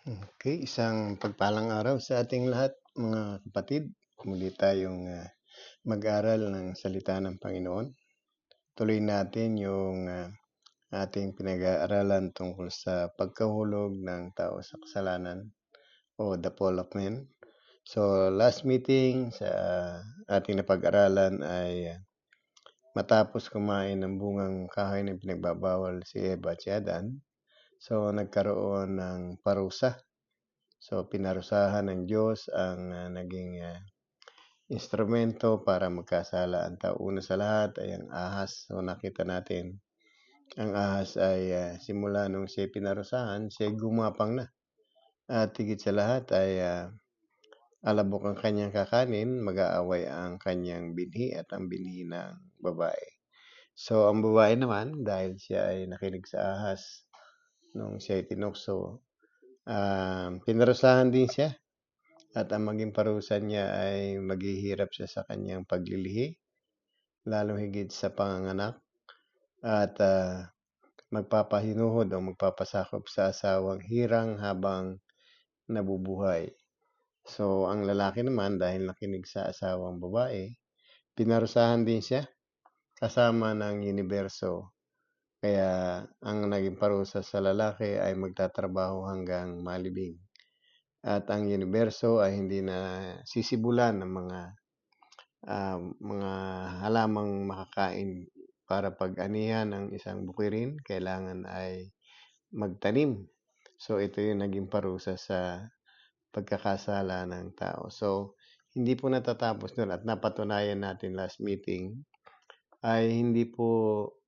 Okay, isang pagpalang araw sa ating lahat, mga kapatid. Muli tayong mag-aral ng salita ng Panginoon. Tuloy natin yung ating pinag-aaralan tungkol sa pagkahulog ng tao sa kasalanan o the fall of man. So, last meeting sa ating napag-aralan ay matapos kumain ng bungang kahoy na pinagbabawal si Eva at si Adan. So, nagkaroon ng parusa. So, pinarusahan ng Diyos ang naging instrumento para magkasala ang tao. Una sa lahat ay ang ahas. So, nakita natin, ang ahas ay simula nung siya pinarusahan, siya gumapang na. At higit sa lahat ay alabok ang kanyang kakanin, mag-aaway ang kanyang binhi at ang binhi ng babae. So, ang babae naman, dahil siya ay nakinig sa ahas nung siya ay tinukso, pinarusahan din siya. At ang maging parusa niya ay maghihirap siya sa kanyang paglilihi, lalo higit sa panganganak, at magpapahinuhod o magpapasakop sa asawang hirang habang nabubuhay. So, ang lalaki naman, dahil nakinig sa asawang babae, pinarusahan din siya kasama ng universo. Kaya ang naging parusa sa lalaki ay magtatrabaho hanggang malibing. At ang universo ay hindi na sisibulan ng mga halamang makakain. Para pag-anihan ng isang bukirin, kailangan ay magtanim. So, ito yung naging parusa sa pagkakasala ng tao. So, hindi po natatapos nun at napatunayan natin last meeting ay hindi po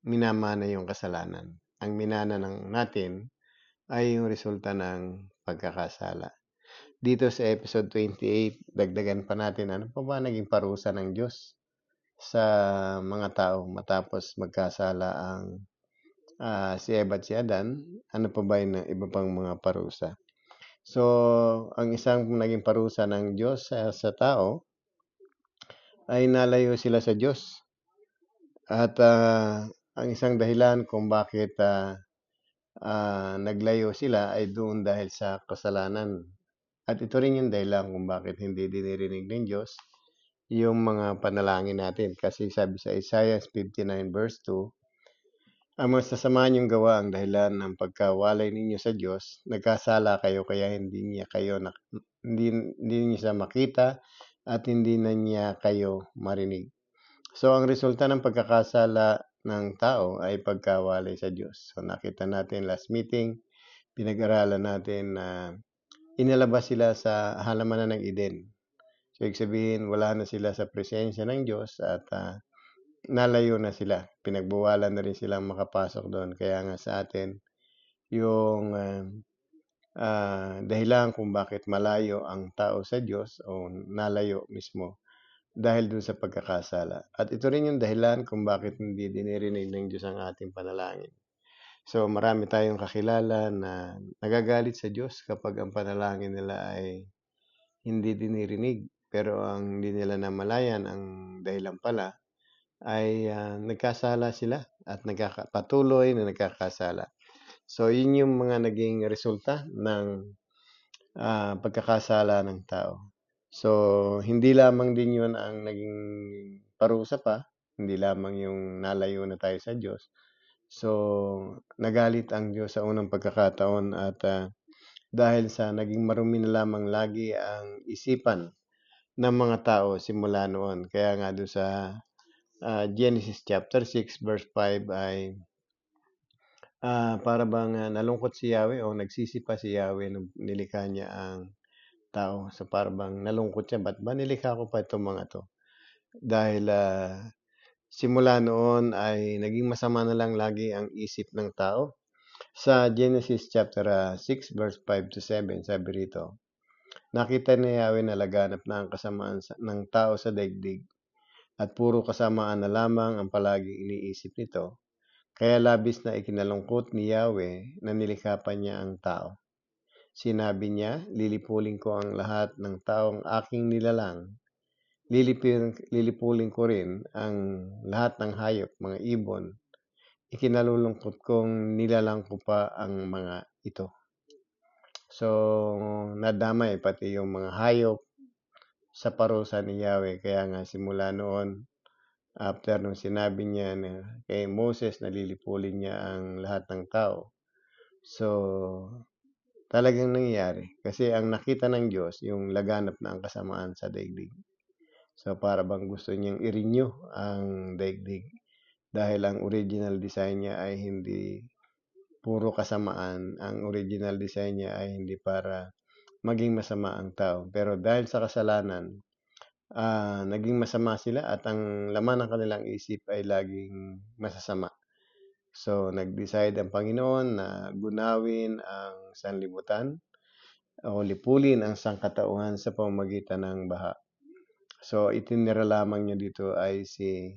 minamana yung kasalanan. Ang minana natin ay yung resulta ng pagkakasala. Dito sa episode 28, dagdagan pa natin ano pa ba naging parusa ng Diyos sa mga tao matapos magkasala ang si Eva at si Adan. Ano pa ba yung iba pang mga parusa? So, ang isang naging parusa ng Diyos sa tao ay nalayo sila sa Diyos. At ang isang dahilan kung bakit naglayo sila ay doon dahil sa kasalanan. At ito rin yung dahilan kung bakit hindi dinirinig ng Diyos yung mga panalangin natin. Kasi sabi sa Isaiah 59 verse 2, ang masasama niyong gawa ang dahilan ng pagkawalay ninyo sa Diyos. Nagkasala kayo kaya hindi niyo siya makita at hindi na niya kayo marinig. So, ang resulta ng pagkakasala ng tao ay pagkawalay sa Diyos. So, nakita natin last meeting, pinag-aralan natin na inilabas sila sa halamanan ng Eden. So, ibig sabihin, wala na sila sa presensya ng Diyos at nalayo na sila. Pinagbawalan na rin silang makapasok doon. Kaya nga sa atin, yung dahilan kung bakit malayo ang tao sa Diyos o nalayo mismo dahil dun sa pagkakasala. At ito rin yung dahilan kung bakit hindi dinirinig ng Diyos ang ating panalangin. So, marami tayong kakilala na nagagalit sa Diyos kapag ang panalangin nila ay hindi dinirinig. Pero ang hindi nila namalayan, ang dahilan pala, ay nagkasala sila at patuloy na nagkakasala. So, yun yung mga naging resulta ng pagkakasala ng tao. So, hindi lamang din yun ang naging parusa pa, hindi lamang yung nalayo na tayo sa Diyos. So, nagalit ang Diyos sa unang pagkakataon at dahil sa naging marumi na lamang lagi ang isipan ng mga tao simula noon. Kaya nga doon sa Genesis chapter 6 verse 5 ay para bang nalungkot si Yahweh o nagsisi pa si Yahweh nung nilikha niya ang tao. So para bang nalungkot siya, ba't ba nilikha ko pa itong mga to? Dahil simula noon ay naging masama na lang lagi ang isip ng tao. Sa Genesis chapter 6 verse 5 to 7, sabi rito, nakita ni Yahweh na laganap na ang kasamaan ng tao sa daigdig at puro kasamaan na lamang ang palaging iniisip nito. Kaya labis na ikinalungkot ni Yahweh na nilikha pa niya ang tao. Sinabi niya, lilipulin ko ang lahat ng taong aking nilalang. Lilipulin ko rin ang lahat ng hayop, mga ibon. Ikinalulungkot kong nilalang ko pa ang mga ito. So, nadamay pati yung mga hayop sa parusa ni Yahweh. Kaya nga simula noon, after nung sinabi niya na kay Moses na lilipulin niya ang lahat ng tao. So, talagang nangyayari. Kasi ang nakita ng Diyos, yung laganap na ang kasamaan sa daigdig. So, para bang gusto niyang i-renew ang daigdig. Dahil ang original design niya ay hindi puro kasamaan. Ang original design niya ay hindi para maging masama ang tao. Pero dahil sa kasalanan, naging masama sila at ang laman ng kanilang isip ay laging masasama. So, nag-decide ang Panginoon na gunawin ang sanlibutan o lipulin ang sangkatauhan sa pamamagitan ng baha. So, itinira lamang niya dito ay si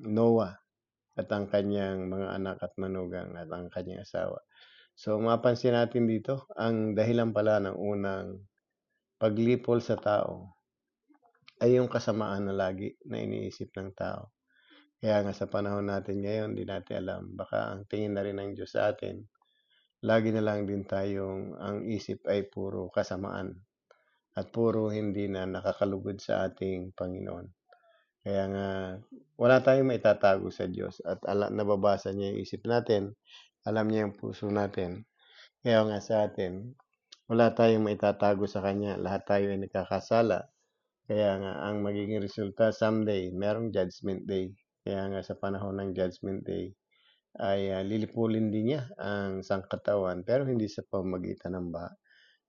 Noah at ang kanyang mga anak at manugang at ang kanyang asawa. So, mapansin natin dito, ang dahilan pala ng unang paglipol sa tao ay yung kasamaan na lagi na iniisip ng tao. Kaya nga sa panahon natin ngayon, di natin alam, baka ang tingin na rin ng Diyos sa atin, lagi na lang din tayong ang isip ay puro kasamaan at puro hindi na nakakalugod sa ating Panginoon. Kaya nga, wala tayong maitatago sa Diyos at nababasa niya yung isip natin, alam niya yung puso natin. Kaya nga sa atin, wala tayong maitatago sa Kanya. Lahat tayo ay nakakasala. Kaya nga, ang magiging resulta someday, merong Judgment Day. Kaya nga sa panahon ng Judgment Day, ay lilipulin din niya ang sangkatawan pero hindi sa pamamagitan ng baha,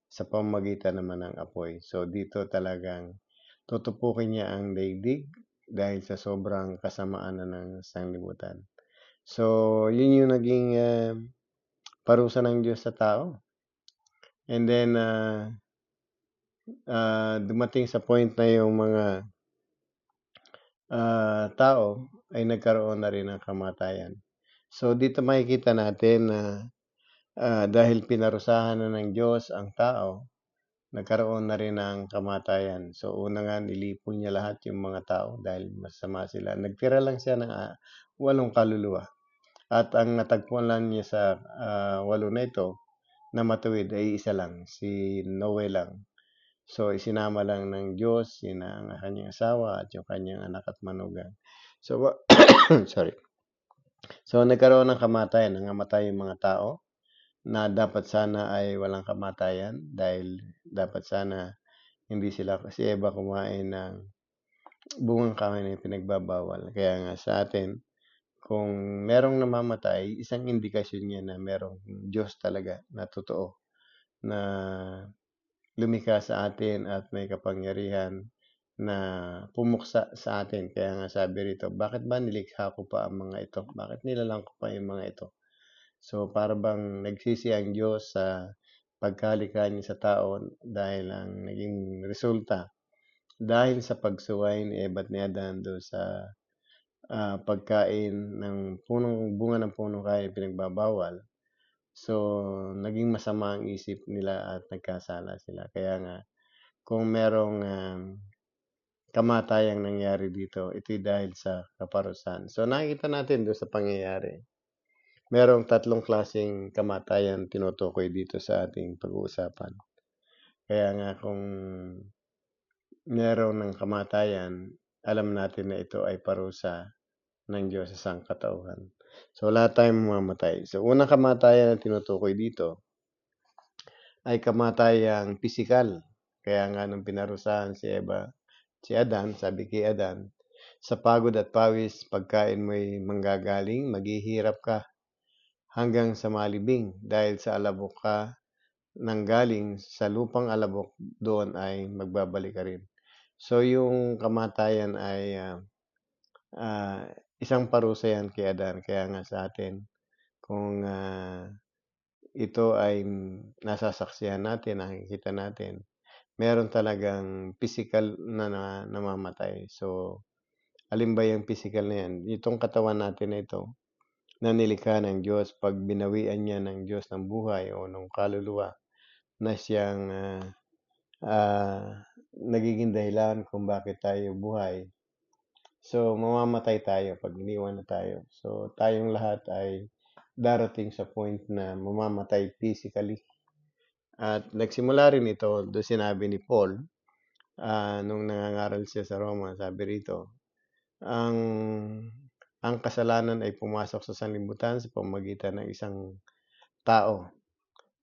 sa pamamagitan naman ng apoy. So dito talagang tutupukin niya ang daigdig dahil sa sobrang kasamaan na ng sanglibutan. So yun yung naging parusa ng Diyos sa tao. And then dumating sa point na yung mga tao ay nagkaroon na rin ng kamatayan. So dito makikita natin na dahil pinarusahan na ng Diyos ang tao, nagkaroon na rin ng kamatayan. So una nga nilipol niya lahat yung mga tao dahil masama sila. Nagtira lang siya ng 8 kaluluwa. At ang natagpuan lang niya sa 8 na ito na matuwid ay isa lang, si Noe lang. So isinama lang ng Diyos yun ang kanyang asawa at yung kanyang anak at manugang. So sorry. So nagkaroon ng kamatayan, nangamatay yung mga tao na dapat sana ay walang kamatayan dahil dapat sana hindi sila si Eva kumain ng bungang kahoy na pinagbabawal. Kaya nga sa atin, kung merong namamatay, isang indikasyon yan na merong Diyos talaga na totoo na lumikha sa atin at may kapangyarihan na pumuksa sa atin. Kaya nga sabi rito, bakit ba nilikha ko pa ang mga ito? Bakit nilalang ko pa yung mga ito? So, para bang nagsisi ang Diyos sa pagkalikha niya sa tao dahil ang naging resulta dahil sa pagsuway ni Eva at ni Adan doon sa pagkain ng bunga ng punong kahoy pinagbabawal. So, naging masama ang isip nila at nagkasala sila. Kaya nga, kung merong kamatayang nangyari dito, ito'y dahil sa kaparusahan. So, nakikita natin doon sa pangyayari. Merong 3 klaseng kamatayan tinutukoy dito sa ating pag-uusapan. Kaya nga kung meron ng kamatayan, alam natin na ito ay parusa ng Diyos sa sangkatauhan. So lahat tayong mamamatay. So unang kamatayan na tinutukoy dito ay kamatayang pisikal. Kaya nga nung pinarusahan si Adan, sabi kay Adan, sa pagod at pawis, pagkain mo'y manggagaling, maghihirap ka hanggang sa malibing dahil sa alabok ka nanggaling sa lupang alabok, doon ay magbabalik ka rin. So yung kamatayan ay isang parusa yan kay Adan. Kaya nga sa atin, kung ito ay nasasaksihan natin, nakikita natin, meron talagang physical na namamatay. So, alin ba yung physical na yan? Itong katawan natin na ito, na nilikha ng Diyos, pag binawian niya ng Diyos ng buhay o ng kaluluwa, na siyang nagiging dahilan kung bakit tayo buhay. So, mamamatay tayo pag iniwan na tayo. So, tayong lahat ay darating sa point na mamamatay physically. At nagsimula rin ito, doon sinabi ni Paul, nung nangangaral siya sa Roma, sabi rito, ang ang kasalanan ay pumasok sa sanlibutan sa pamamagitan ng isang tao.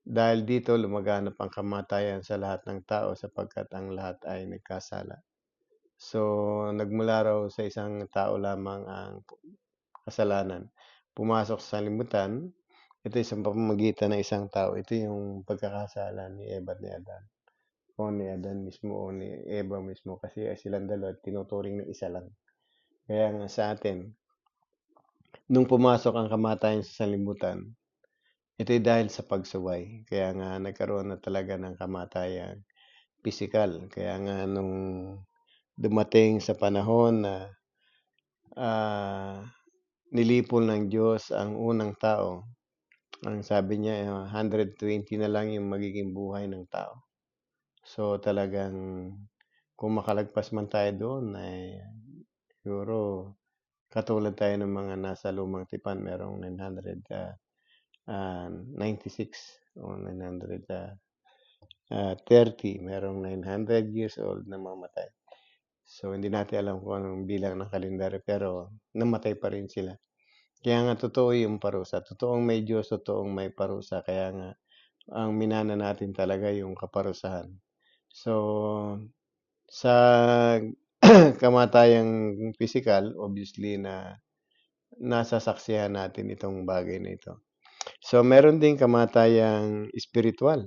Dahil dito lumaganap ang kamatayan sa lahat ng tao sapagkat ang lahat ay nagkasala. So, nagmula raw sa isang tao lamang ang kasalanan. Pumasok sa sanlibutan, ito ay sa pamamagitan ng isang tao. Ito yung pagkakasala ni Eva at ni Adan. O ni Adan mismo o ni Eva mismo kasi silang dalawa tinuturing na isa lang. Kaya nga sa atin, nung pumasok ang kamatayan sa sanlibutan, ito'y dahil sa pagsuway. Kaya nga nagkaroon na talaga ng kamatayan pisikal. Kaya nga nung dumating sa panahon na nilipol ng Diyos ang unang tao, ang sabi niya 120 na lang yung magiging buhay ng tao. So talagang kung makalagpas man tayo doon ay siguro katulad tayo ng mga nasa lumang tipan, merong 996 o 930, merong 900 years old na mamatay. So, hindi natin alam kung anong bilang ng kalendaryo, pero namatay pa rin sila. Kaya nga totoo yung parusa. Totoong may Diyos, totoong may parusa. Kaya nga, ang minana natin talaga yung kaparusahan. So, sa kamatayang physical, obviously na nasasaksihan natin itong bagay na ito. So, meron ding kamatayang spiritual.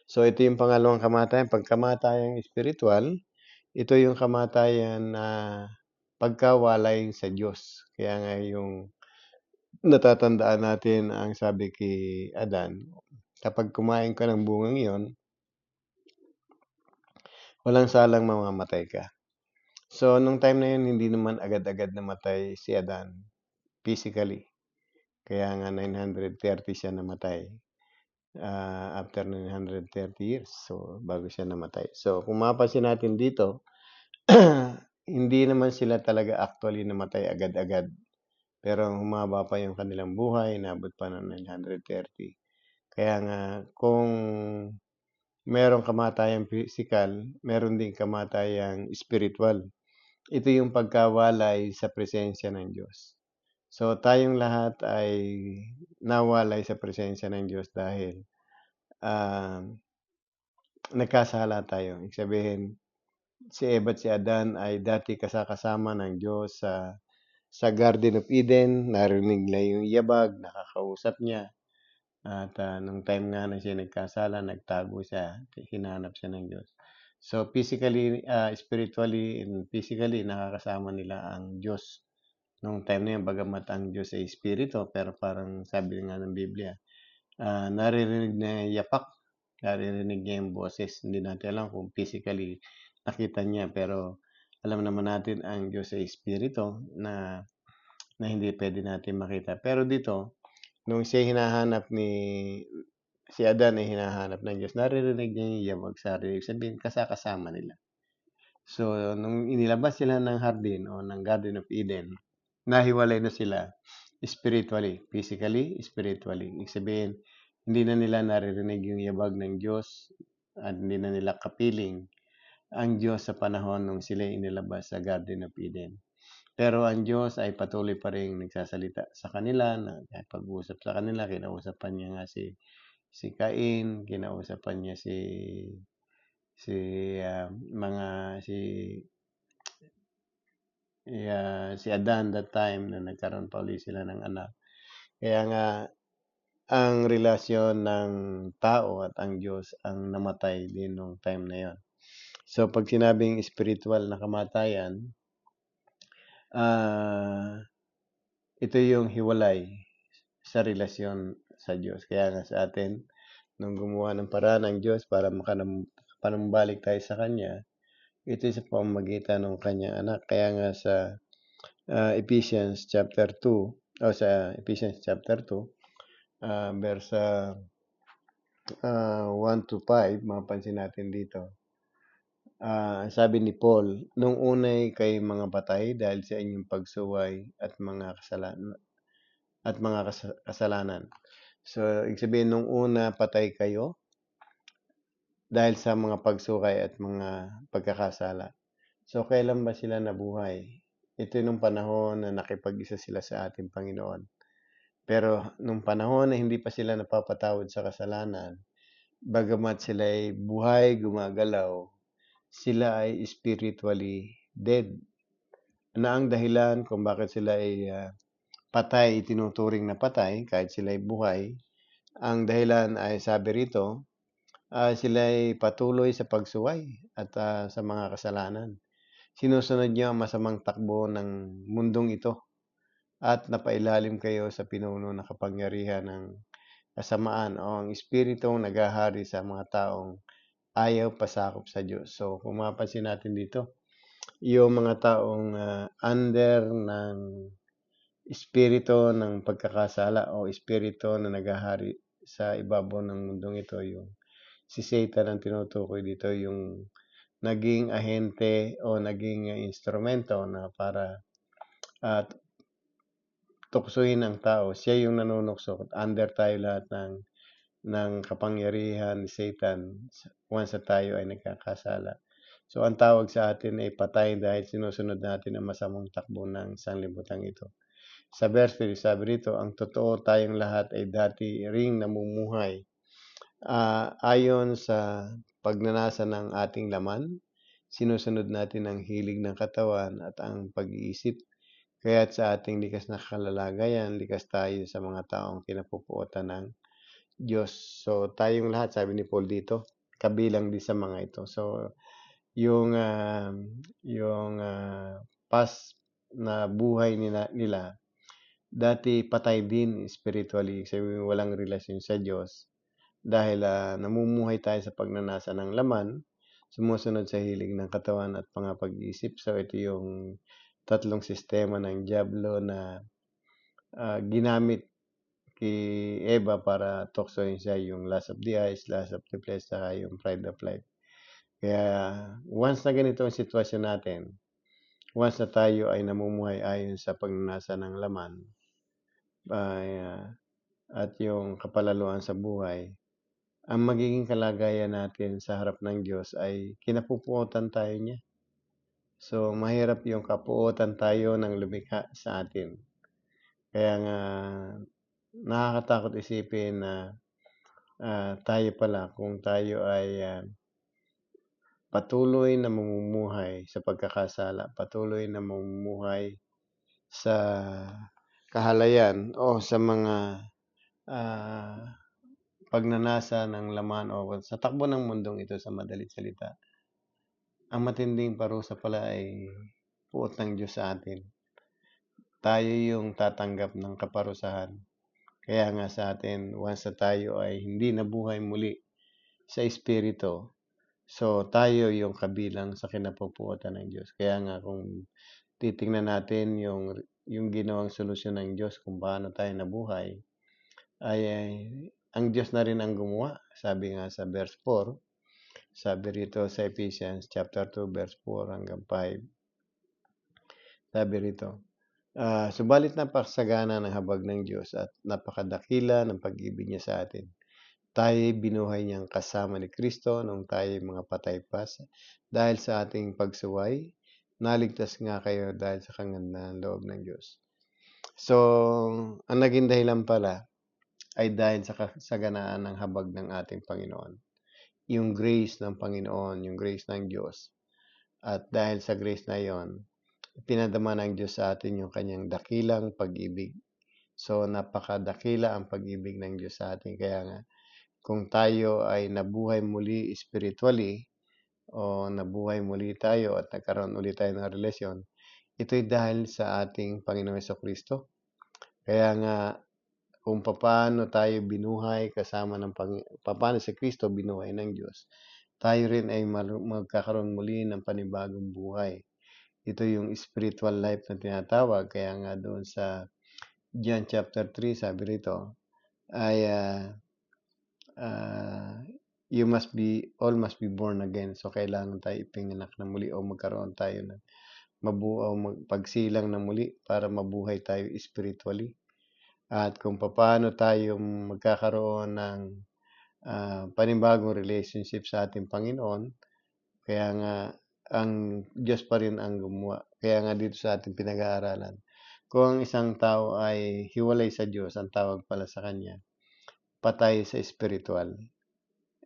So, ito yung pangalawang kamatayan. Pag kamatayang spiritual, ito yung kamatayan na pagkawalay sa Diyos. Kaya nga yung natatandaan natin ang sabi kay Adan, kapag kumain ka ng bungang iyon, walang salang mamamatay ka. So, nung time na yun, hindi naman agad-agad namatay si Adan physically. Kaya nga 930 siya namatay. After 930 years, so bago siya namatay. So, kung mapapansin natin dito, hindi naman sila talaga actually namatay agad-agad. Pero humaba pa yung kanilang buhay, inabot pa ng 930. Kaya nga, kung merong kamatayang physical, meron din kamatayang spiritual. Ito yung pagkawalay sa presensya ng Diyos. So, tayong lahat ay nawalay sa presensya ng Diyos dahil nagkasala tayo. Ibig sabihin, si Eva at si Adan ay dati kasama ng Diyos sa Garden of Eden. Narinig nila yung yabag, nakakausap niya. At nung time nga na siya nagkasala, nagtago siya, hinanap siya ng Diyos. So physically, spiritually, and physically, nakakasama nila ang Diyos. Nung time na yun, bagamat ang Diyos ay spirito, pero parang sabi nga ng Biblia, naririnig na yapak, naririnig niya yung boses. Hindi natin alam kung physically nakita niya, pero alam naman natin ang Diyos ay spirito na hindi pwede natin makita. Pero dito, nung siya hinahanap si Adan ay hinahanap ng Diyos, naririnig niya yung yabag sa rinig. Sabihin, kasama nila. So, nung inilabas sila ng hardin o ng Garden of Eden, nahiwalay na sila spiritually, physically, spiritually. Ibig sabihin, hindi na nila naririnig yung yabag ng Diyos at hindi na nila kapiling ang Diyos sa panahon nung sila inilabas sa Garden of Eden. Pero ang Diyos ay patuloy pa rin nagsasalita sa kanila, pag-uusap sa kanila, kinausapan niya nga si Cain, kinausapan niya si si Adan that time na nagkaroon pa ulit sila ng anak. Kaya nga ang relasyon ng tao at ang Diyos ang namatay din nung time na yon. So pag sinabing spiritual na kamatayan, ito yung hiwalay sa relasyon sa Diyos. Kaya nga sa atin, nung gumawa ng paraan ng Diyos para makapanumbalik tayo sa Kanya, ito sa pamamagitan ng Kanyang anak. Kaya nga sa Ephesians chapter 2, o sa Ephesians chapter 2, verse 1 to 5, mapansin natin dito. Sabi ni Paul, nung unay kay mga patay dahil sa inyong pagsuway at mga kasalanan at mga kasalanan. So, ibig sabihin nung una patay kayo dahil sa mga pagsukay at mga pagkakasala. So, kailan ba sila nabuhay? Ito nung panahon na nakipag-isa sila sa ating Panginoon. Pero nung panahon na hindi pa sila napapatawad sa kasalanan, bagamat sila ay buhay, gumagalaw, sila ay spiritually dead. Na ang dahilan kung bakit sila ay patay, itinuturing na patay, kahit sila ay buhay, ang dahilan ay sabi rito, sila ay patuloy sa pagsuway at sa mga kasalanan. Sinusunod niyo ang masamang takbo ng mundong ito at napailalim kayo sa pinuno na kapangyarihan ng kasamaan o ang espiritong naghahari sa mga taong ayaw pasakop sa Diyos. So, kung mapapansin natin dito, yung mga taong under ng espiritu ng pagkakasala o espiritu na naghahari sa ibabaw ng mundong ito, yung si Satan ang tinutukoy dito, yung naging ahente o naging instrumento na para uh, tuksohin ang tao. Siya yung nanunukso. Under tayo lahat ng kapangyarihan ni Satan once na tayo ay nagkakasala. So, ang tawag sa atin ay patay dahil sinusunod natin ang masamang takbo ng sanlibutan ito. Sa verse 3, sabi rito, ang totoo tayong lahat ay dati ring namumuhay ayon sa pagnanasa ng ating laman, sinusunod natin ang hilig ng katawan at ang pag-iisip. Kaya't sa ating likas na kalalagayan, likas tayo sa mga taong kinapupuotan ng Diyos. So, tayong lahat, sabi ni Paul dito, kabilang din sa mga ito. So, yung past na buhay nila dati patay din spiritually, sabi walang relasyon sa Diyos dahil namumuhay tayo sa pagnanasa ng laman, sumusunod sa hilig ng katawan at pangapag-isip. So, ito yung tatlong sistema ng Diablo na ginamit kay Eva para tuksohin siya, yung lust of the eyes, lust of the flesh, saka yung pride of life. Kaya once na ganito ang sitwasyon natin, once na tayo ay namumuhay ayon sa pagnanasa ng laman at yung kapalaluan sa buhay, ang magiging kalagayan natin sa harap ng Diyos ay kinapupuotan tayo niya. So, mahirap yung kapuotan tayo ng lumikha sa atin. Kaya nga, nakakatakot isipin na tayo pala, kung tayo ay patuloy na mamumuhay sa pagkakasala, patuloy na mamumuhay sa kahalayan o sa mga pagnanasa ng laman o sa takbo ng mundong ito sa madalit salita. Ang matinding parusa pala ay puot ng Diyos sa atin. Tayo yung tatanggap ng kaparusahan. Kaya nga sa atin, once na tayo ay hindi nabuhay muli sa Espiritu, so tayo yung kabilang sa kinapupuotan ng Diyos. Kaya nga kung titingnan natin yung ginawang solusyon ng Diyos kung paano tayo nabuhay, ay ang Diyos na rin ang gumawa. Sabi nga sa verse 4, sabi rito sa Ephesians chapter 2 verse 4 hanggang 5, sabi rito, subalit napakasagana ng habag ng Diyos at napakadakila ng pag-ibig niya sa atin. Tayo'y binuhay niyang kasama ni Kristo nung tayo'y mga patay pa dahil sa ating pagsuway. Naligtas nga kayo dahil sa kagandahan ng loob ng Diyos. So, ang naging dahilan pala ay dahil sa kasaganaan ng habag ng ating Panginoon. Yung grace ng Panginoon, yung grace ng Diyos. At dahil sa grace na yon, pinadama ng Diyos sa atin yung kanyang dakilang pag-ibig. So, napakadakila ang pag-ibig ng Diyos sa atin. Kaya nga, kung tayo ay nabuhay muli spiritually, o nabuhay muli tayo at nagkaroon ulit tayo ng relasyon, ito'y dahil sa ating Panginoong Jesucristo. Kaya nga, kung paano tayo binuhay kasama ng paano si Kristo binuhay ng Diyos, tayo rin ay magkakaroon muli ng panibagong buhay. Ito yung spiritual life na tinatawag. Kaya nga doon sa John chapter 3, sabi rito, ay all must be born again. So, kailangan tayo ipinganak na muli o magkaroon tayo ng pagsilang na muli para mabuhay tayo spiritually. at kung paano tayo magkakaroon ng panibagong relationship sa ating Panginoon. Kaya nga, ang Diyos pa rin ang gumawa. Kaya nga dito sa ating pinag-aaralan, kung ang isang tao ay hiwalay sa Diyos, ang tawag pala sa kanya, patay sa spiritual.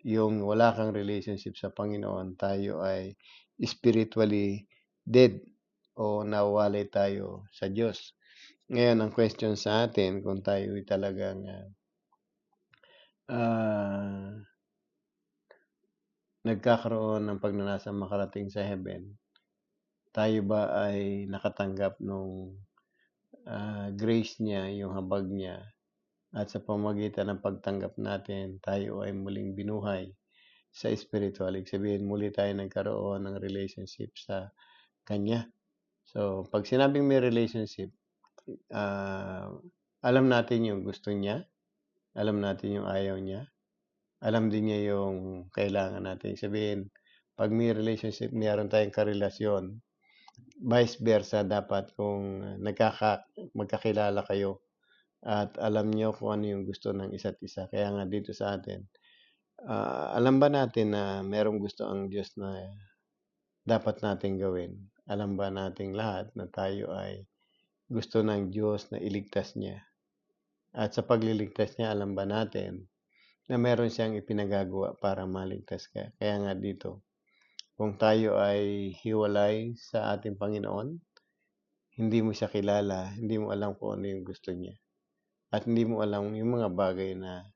Yung wala kang relationship sa Panginoon, tayo ay spiritually dead o nawalay tayo sa Diyos. Ngayon, ang question sa atin, kung tayo ay talagang nagkakaroon ng pagnanasa makarating sa heaven, tayo ba ay nakatanggap nung grace niya, yung habag niya, at sa pamamagitan ng pagtanggap natin, tayo ay muling binuhay sa spiritual. Ibig sabihin, muli tayo nagkaroon ng relationship sa Kanya. So, pag sinabing may relationship, alam natin yung gusto niya, alam natin yung ayaw niya, alam din niya yung kailangan natin. Sabihin, pag may relationship, mayroon tayong karelasyon, vice versa dapat kung magkakilala kayo at alam niyo kung ano yung gusto ng isa't isa. Kaya nga dito sa atin, alam ba natin na merong gusto ang Diyos na dapat nating gawin? Alam ba nating lahat na tayo ay gusto ng Diyos na iligtas niya? At sa pagliligtas niya, alam ba natin na meron siyang ipinagagawa para maligtas ka? Kaya nga dito, kung tayo ay hiwalay sa ating Panginoon, hindi mo siya kilala, hindi mo alam kung ano yung gusto niya. At hindi mo alam yung mga bagay na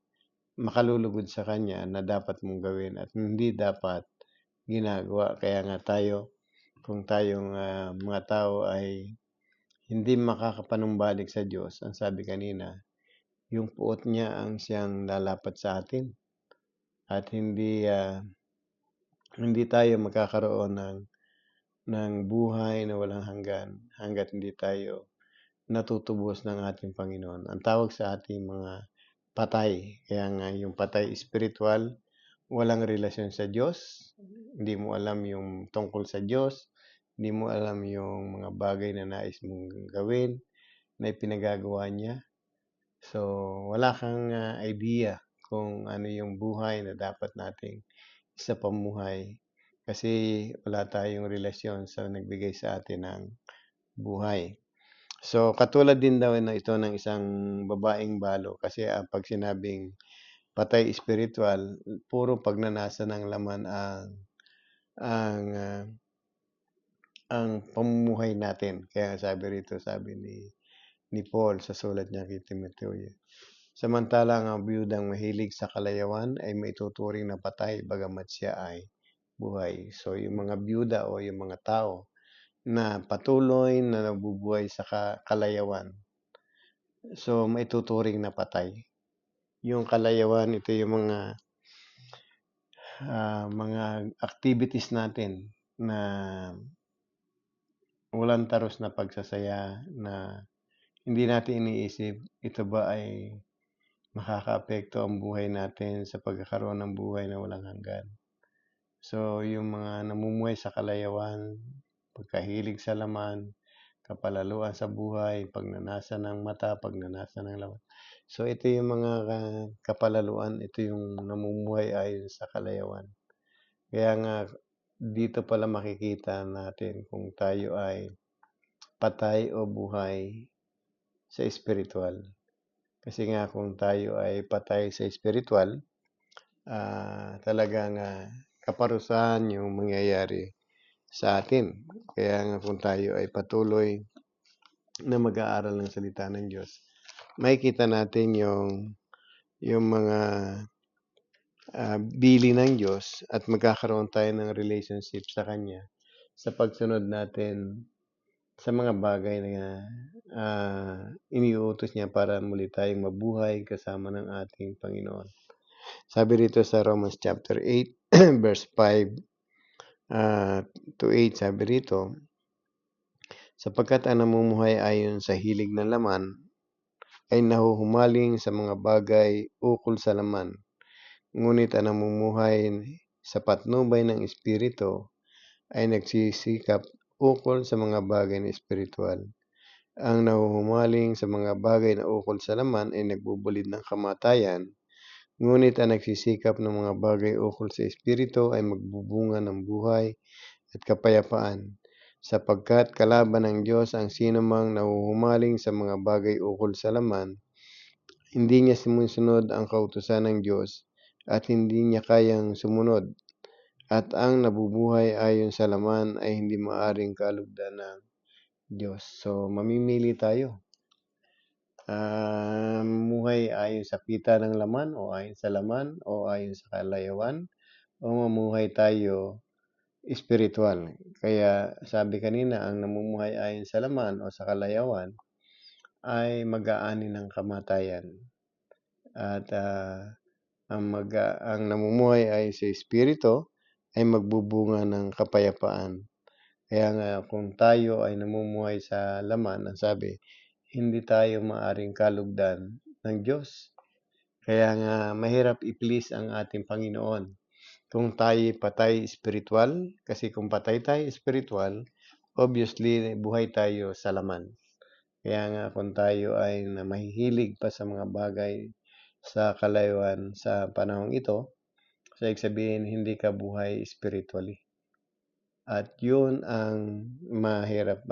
makalulugod sa Kanya na dapat mong gawin at hindi dapat ginagawa. Kaya nga tayo, kung tayong mga tao ay hindi makakapanumbalik sa Diyos, ang sabi kanina, yung puot niya ang siyang lalapat sa atin. At hindi tayo magkakaroon ng buhay na walang hanggan hanggat hindi tayo natutubos ng ating Panginoon. Ang tawag sa ating mga patay, kaya nga yung patay spiritual, walang relasyon sa Diyos, hindi mo alam yung tungkol sa Diyos, hindi mo alam yung mga bagay na nais mong gawin, na ipinagagawa niya. So, wala kang idea kung ano yung buhay na dapat nating sa pamuhay kasi wala tayong relasyon sa nagbigay sa atin ng buhay. So, katulad din daw na ito ng isang babaeng balo kasi pag sinabing patay spiritual, puro pagnanasa ng laman ang ah, ang pamumuhay natin. Kaya sabi rito, sabi ni Paul sa sulat niya kay Timoteo, samantalang ang biyudang mahilig sa kalayawan ay maituturing na patay bagamat siya ay buhay. So, yung mga biyuda o yung mga tao na patuloy na nabubuhay sa kalayawan, so maituturing na patay. Yung kalayawan, ito yung mga activities natin na walang taros na pagsasaya na hindi natin iniisip, ito ba ay makakaapekto ang buhay natin sa pagkakaroon ng buhay na walang hanggan. So, yung mga namumuhay sa kalayawan, pagkahilig sa laman, kapalaluan sa buhay, pagnanasa ng mata, pagnanasa ng laman. So, ito yung mga kapalaluan, ito yung namumuhay ayon sa kalayawan. Kaya nga, dito pala makikita natin kung tayo ay patay o buhay sa spiritual. Kasi nga kung tayo ay patay sa spiritual, talagang kaparusahan yung mangyayari sa atin. Kaya nga kung tayo ay patuloy na mag-aaral ng salita ng Diyos, makikita natin yung mga bili ng Diyos at magkakaroon tayo ng relationship sa Kanya sa pagsunod natin sa mga bagay na iniuutos niya para muli tayong mabuhay kasama ng ating Panginoon. Sabi rito sa Romans chapter 8, verse 5 to 8, sabi rito, sapagkat ang namumuhay ayon sa hilig ng laman ay nahuhumaling sa mga bagay ukol sa laman. Ngunit ang namumuhay sa patnubay ng Espiritu ay nagsisikap ukol sa mga bagay na espiritual. Ang nahuhumaling sa mga bagay na ukol sa laman ay nagbubulid ng kamatayan, ngunit ang nagsisikap ng mga bagay ukol sa espiritu ay magbubunga ng buhay at kapayapaan, sapagkat kalaban ng Diyos ang sinumang nahuhumaling sa mga bagay ukol sa laman. Hindi niya sumusunod ang kautusan ng Diyos at hindi niya kayang sumunod, at ang nabubuhay ayon sa laman ay hindi maaring kalugdan ng Diyos. So, mamimili tayo. Mamuhay ayon sa pita ng laman o ayon sa laman o ayon sa kalayawan, o mamuhay tayo espiritual. Kaya sabi kanina, ang namumuhay ayon sa laman o sa kalayawan ay mag-aani ng kamatayan. At ang namumuhay ayon sa espiritu ay magbubunga ng kapayapaan. Kaya nga kung tayo ay namumuhay sa laman, ang sabi, hindi tayo maaring kalugdan ng Diyos. Kaya nga mahirap i-please ang ating Panginoon kung tayo patay espiritual, kasi kung patay tayo espiritual, obviously buhay tayo sa laman. Kaya nga kung tayo ay mahihilig pa sa mga bagay sa kalayuan sa panahong ito, so ibig sabihin hindi ka buhay spiritually. At yun ang mahirap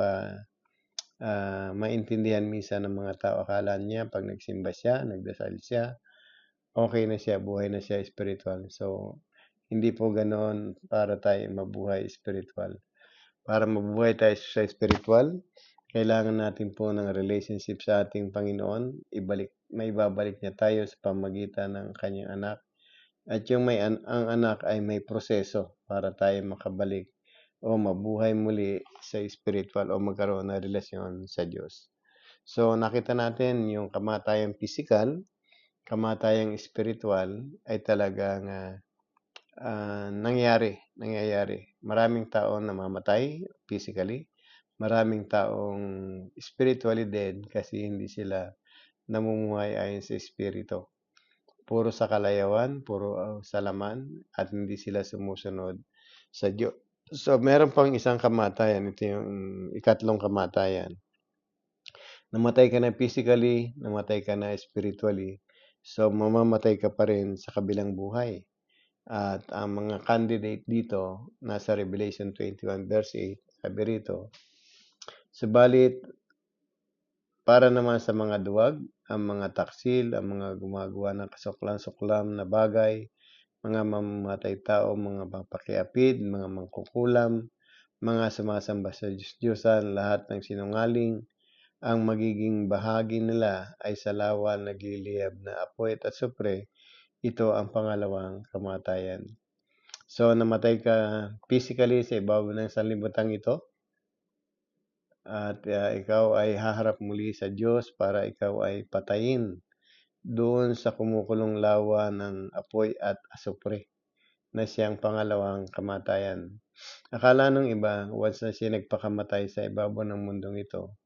maintindihan minsan ng mga tao. Akala niya pag nagsimba siya, nagdasal siya, okay na siya, buhay na siya spiritual. So, hindi po ganoon para tayo mabuhay spiritual. Para mabuhay tayo sa spiritual, kailangan natin po ng relationship sa ating Panginoon. Maibabalik niya tayo sa pamagitan ng kanyang anak. At yung ang anak ay may proseso para tayo makabalik o mabuhay muli sa spiritual o magkaroon ng relasyon sa Diyos. So, nakita natin yung kamatayang physical, kamatayang spiritual ay talagang nangyayari. Maraming tao namamatay physically, maraming taong spiritually dead kasi hindi sila namumuhay ayon sa espiritu. Puro sa kalayawan, puro sa laman, at hindi sila sumusunod sa Diyos. So, meron pang isang kamatayan. Ito yung ikatlong kamatayan. Namatay ka na physically, namatay ka na spiritually. So, mamamatay ka pa rin sa kabilang buhay. At ang mga candidate dito, nasa Revelation 21 verse 8, sabi rito, subalit, para naman sa mga duwag, ang mga taksil, ang mga gumagawa ng kasuklam-suklam na bagay, mga mamamatay tao, mga mapakiapid, mga mangkukulam, mga sumasamba sa Diyos-Diyosan, lahat ng sinungaling, ang magiging bahagi nila ay sa lawa nagliliyab na apoy at asupre. Ito ang pangalawang kamatayan. So, namatay ka physically sa ibabaw ng sanlibutan ito, at ikaw ay haharap muli sa Diyos para ikaw ay patayin doon sa kumukulong lawa ng apoy at asupre na siyang pangalawang kamatayan. Akala ng iba, once na siya nagpakamatay sa ibabaw ng mundong ito,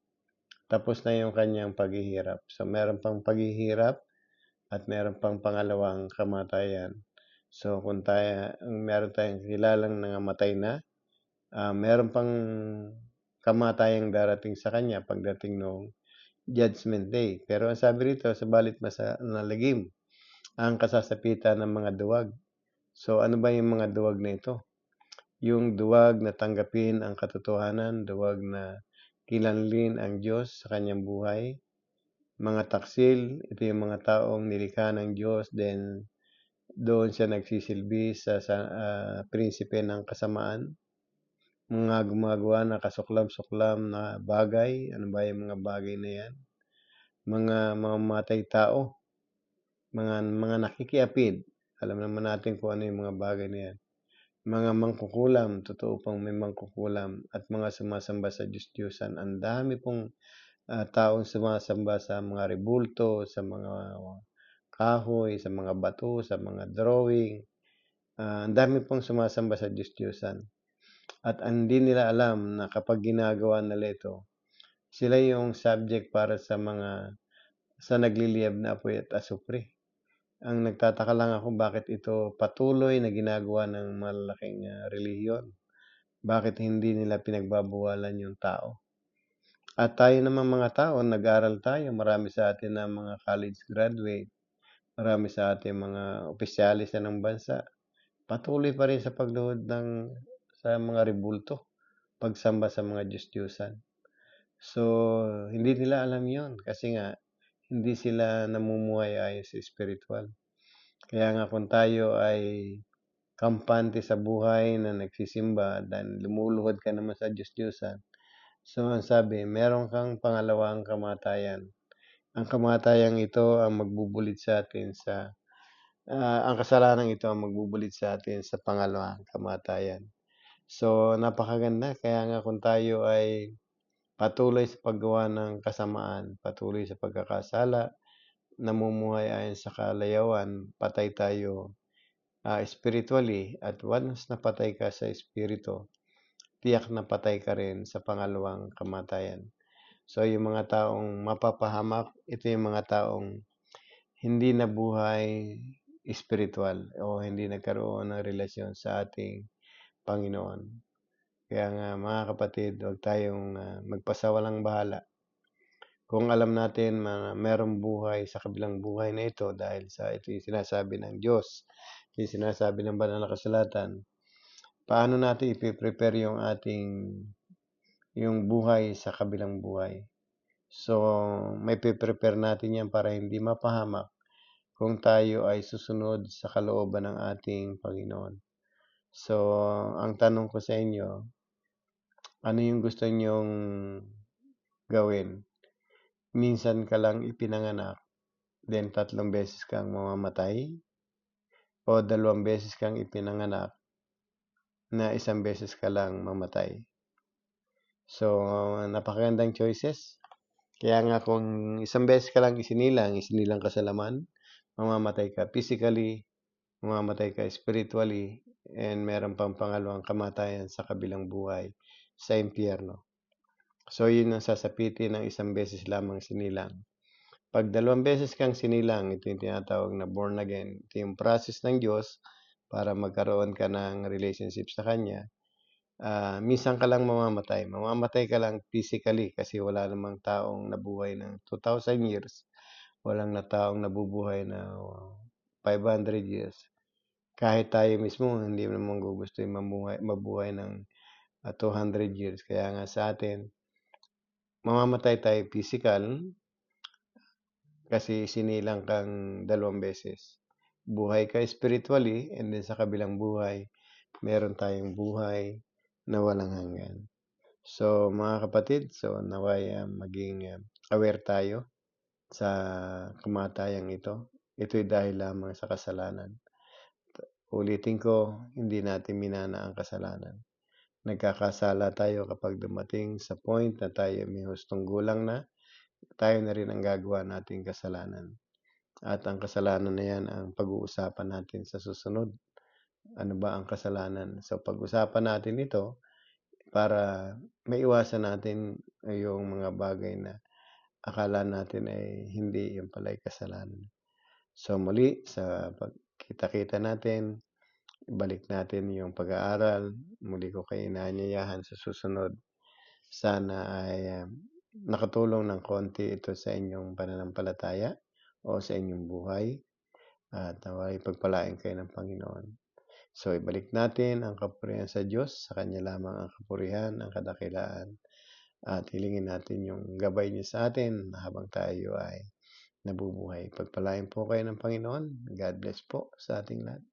tapos na yung kanyang paghihirap. So, meron pang paghihirap at meron pang pangalawang kamatayan. So, kung meron tayong kilalang nangamatay na, meron pang kamatayang darating sa kanya pagdating ng Judgment Day. Pero ang sabi rito, subalit nalagim ang kasasapitan ng mga duwag. So, ano ba yung mga duwag na ito? Yung duwag na tanggapin ang katotohanan, duwag na kilanlin ang Diyos sa kanyang buhay. Mga taksil, ito yung mga taong nilikha ng Diyos, then doon siya nagsisilbi sa prinsipe ng kasamaan. Mga gumagawa ng kasuklam-suklam na bagay. Ano ba yung mga bagay na yan? Mga mamamatay tao, mga nakikiapid. Alam naman natin kung ano yung mga bagay na yan. Mga mangkukulam, totoo pang may mangkukulam, at mga sumasamba sa Diyos-Diyosan. Ang dami pong taong sumasamba sa mga rebulto, sa mga kahoy, sa mga bato, sa mga drawing. Ang dami pong sumasamba sa Diyos-Diyosan. At hindi nila alam na kapag ginagawa nila ito, sila yung subject para sa nagliliyab na apoy at asupre. Ang nagtataka lang ako bakit ito patuloy na ginagawa ng malalaking relihiyon. Bakit hindi nila pinagbabawalan yung tao? At tayo namang mga tao, nag-aral tayo, marami sa atin na mga college graduate, marami sa atin mga opisyalis na ng bansa, patuloy pa rin sa pagluhod sa mga rebulto, pagsamba sa mga Diyos-Diyosan. So, hindi nila alam yon kasi nga, hindi sila namumuhay ayon sa spiritual. Kaya nga kung tayo ay kampante sa buhay na nagsisimba dan lumuluhod ka naman sa Diyos-Diyosan, so ang sabi, meron kang pangalawang kamatayan. Ang kamatayang ito ang magbubulit sa atin ang kasalanan ito ang magbubulit sa atin sa pangalawang kamatayan. So, napakaganda. Kaya nga kung tayo ay patuloy sa paggawa ng kasamaan, patuloy sa pagkakasala, namumuhay ayon sa kalayawan, patay tayo spiritually, at once napatay ka sa espiritu, tiyak na patay ka rin sa pangalawang kamatayan. So, yung mga taong mapapahamak, ito yung mga taong hindi nabuhay spiritual o hindi nagkaroon ng relasyon sa ating Panginoon. Kaya nga mga kapatid, huwag tayong magpasawalang bahala. Kung alam natin na merong buhay sa kabilang buhay na ito dahil sa ito yung sinasabi ng Diyos, yung sinasabi ng banal na kasulatan, paano natin ipiprepare yung buhay sa kabilang buhay? So, may prepare natin yan para hindi mapahamak kung tayo ay susunod sa kalooban ng ating Panginoon. So, ang tanong ko sa inyo, ano yung gusto nyong gawin? Minsan ka lang ipinanganak, then 3 beses kang mamamatay? O 2 beses kang ipinanganak na 1 beses ka lang mamatay? So, napakagandang choices. Kaya nga kung 1 beses ka lang isinilang ka sa laman, mamamatay ka physically, mamamatay ka spiritually, and meron pang pangalawang kamatayan sa kabilang buhay, sa impyerno. So, yun ang sasapitin ng 1 beses lamang sinilang. Pag 2 beses kang sinilang, ito yung tinatawag na born again. Ito yung process ng Diyos para magkaroon ka ng relationship sa Kanya. Minsan ka lang mamamatay. Mamamatay ka lang physically kasi wala namang taong nabuhay ng 2,000 years. Walang na taong nabubuhay na 500 years. Kahit tayo mismo, hindi naman gusto yung mabuhay ng 200 years. Kaya nga sa atin, mamamatay tayo physical kasi sinilang kang 2 beses. Buhay ka spiritually, and then sa kabilang buhay, meron tayong buhay na walang hanggan. So, mga kapatid, naway maging aware tayo sa kamatayang ito. Ito'y dahil lamang sa kasalanan. Ulitin ko, hindi natin minana ang kasalanan. Nagkakasala tayo kapag dumating sa point na tayo may hustong gulang na, tayo na rin ang gagawa nating kasalanan. At ang kasalanan na yan ang pag-uusapan natin sa susunod. Ano ba ang kasalanan? So, pag-usapan natin ito para maiwasan natin yung mga bagay na akala natin ay hindi, yung pala'y kasalanan. So, muli sa pagkita-kita natin, ibalik natin yung pag-aaral. Muli ko kayo inaanyayahan sa susunod. Sana ay nakatulong ng konti ito sa inyong pananampalataya o sa inyong buhay. At naway pagpalain kayo ng Panginoon. So, ibalik natin ang kapurihan sa Diyos. Sa Kanya lamang ang kapurihan, ang kadakilaan. At hilingin natin yung gabay niya sa atin habang tayo ay nabubuhay. Pagpalain po kayo ng Panginoon. God bless po sa ating lahat.